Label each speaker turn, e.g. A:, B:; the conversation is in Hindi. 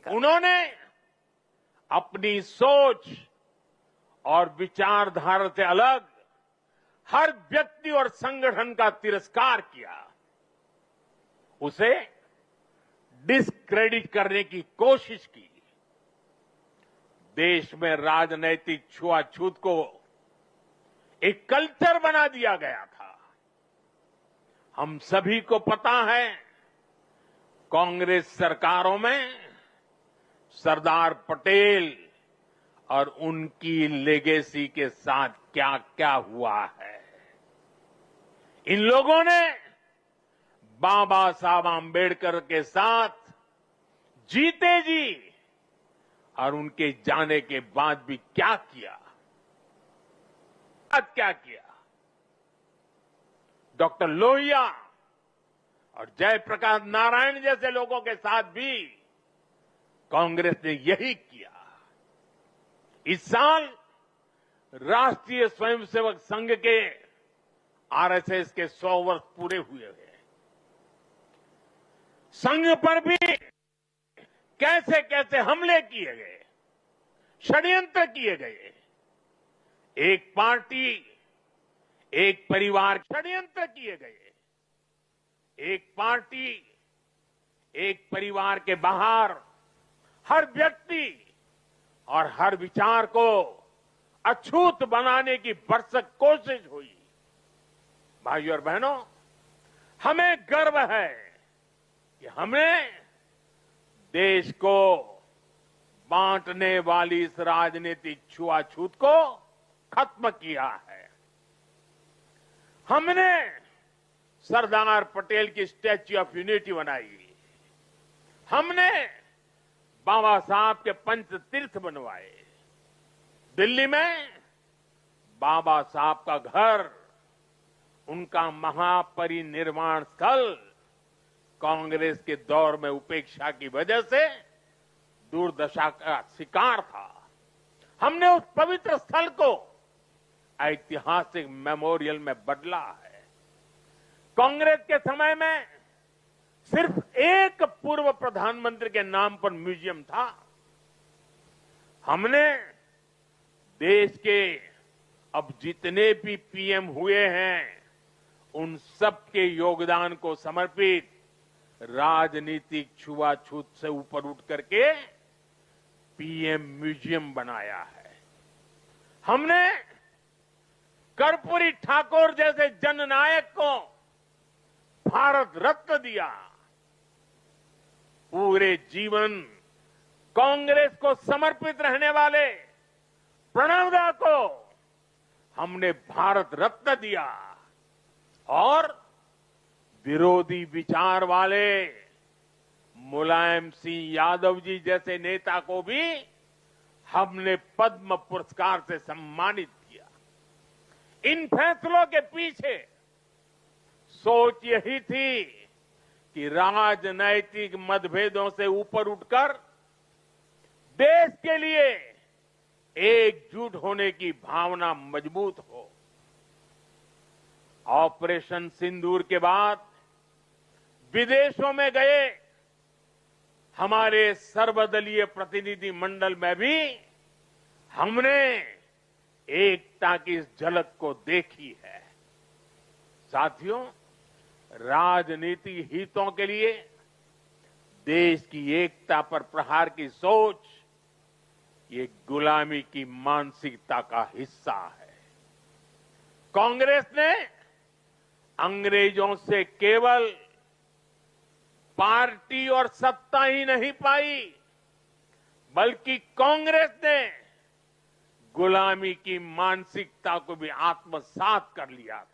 A: लेकर।
B: उन्होंने अपनी सोच और विचारधारा से अलग हर व्यक्ति और संगठन का तिरस्कार किया, उसे डिस्क्रेडिट करने की कोशिश की। देश में राजनैतिक छुआछूत को एक कल्चर बना दिया गया था। हम सभी को पता है, कांग्रेस सरकारों में सरदार पटेल और उनकी लेगेसी के साथ क्या क्या हुआ है। इन लोगों ने बाबा साहब आंबेडकर के साथ जीते जी और उनके जाने के बाद भी क्या किया, डॉक्टर लोहिया और जयप्रकाश नारायण जैसे लोगों के साथ भी कांग्रेस ने यही किया। इस साल राष्ट्रीय स्वयंसेवक संघ के आरएसएस के 100 वर्ष पूरे हुए हैं। संघ पर भी कैसे कैसे हमले किए गए, षड्यंत्र किए गए। एक पार्टी, एक परिवार, षड्यंत्र किए गए। एक पार्टी, एक परिवार के बाहर हर व्यक्ति और हर विचार को अछूत बनाने की भरसक कोशिश हुई। भाइयों और बहनों, हमें गर्व है कि हमने देश को बांटने वाली इस राजनीतिक छुआछूत को खत्म किया है। हमने सरदार पटेल की स्टैच्यू ऑफ यूनिटी बनाई। हमने बाबा साहब के पंच तीर्थ बनवाए। दिल्ली में बाबा साहब का घर, उनका महापरिनिर्वाण स्थल कांग्रेस के दौर में उपेक्षा की वजह से दुर्दशा का शिकार था। हमने उस पवित्र स्थल को ऐतिहासिक मेमोरियल में बदला है। कांग्रेस के समय में सिर्फ एक पूर्व प्रधानमंत्री के नाम पर म्यूजियम था। हमने देश के अब जितने भी पीएम हुए हैं, उन सब के योगदान को समर्पित राजनीतिक छुआछूत से ऊपर उठ करके पीएम म्यूजियम बनाया है। हमने कर्पूरी ठाकुर जैसे जननायक को भारत रत्न दिया। पूरे जीवन कांग्रेस को समर्पित रहने वाले प्रणब दा को हमने भारत रत्न दिया और विरोधी विचार वाले मुलायम सिंह यादव जी जैसे नेता को भी हमने पद्म पुरस्कार से सम्मानित किया। इन फैसलों के पीछे सोच यही थी कि राजनैतिक मतभेदों से ऊपर उठकर देश के लिए एकजुट होने की भावना मजबूत हो। ऑपरेशन सिंदूर के बाद विदेशों में गए हमारे सर्वदलीय प्रतिनिधि मंडल में भी हमने एकता की इस झलक को देखी है। साथियों, राजनीतिक हितों के लिए देश की एकता पर प्रहार की सोच ये गुलामी की मानसिकता का हिस्सा है। कांग्रेस ने अंग्रेजों से केवल पार्टी और सत्ता ही नहीं पाई, बल्कि कांग्रेस ने गुलामी की मानसिकता को भी आत्मसात कर लिया था।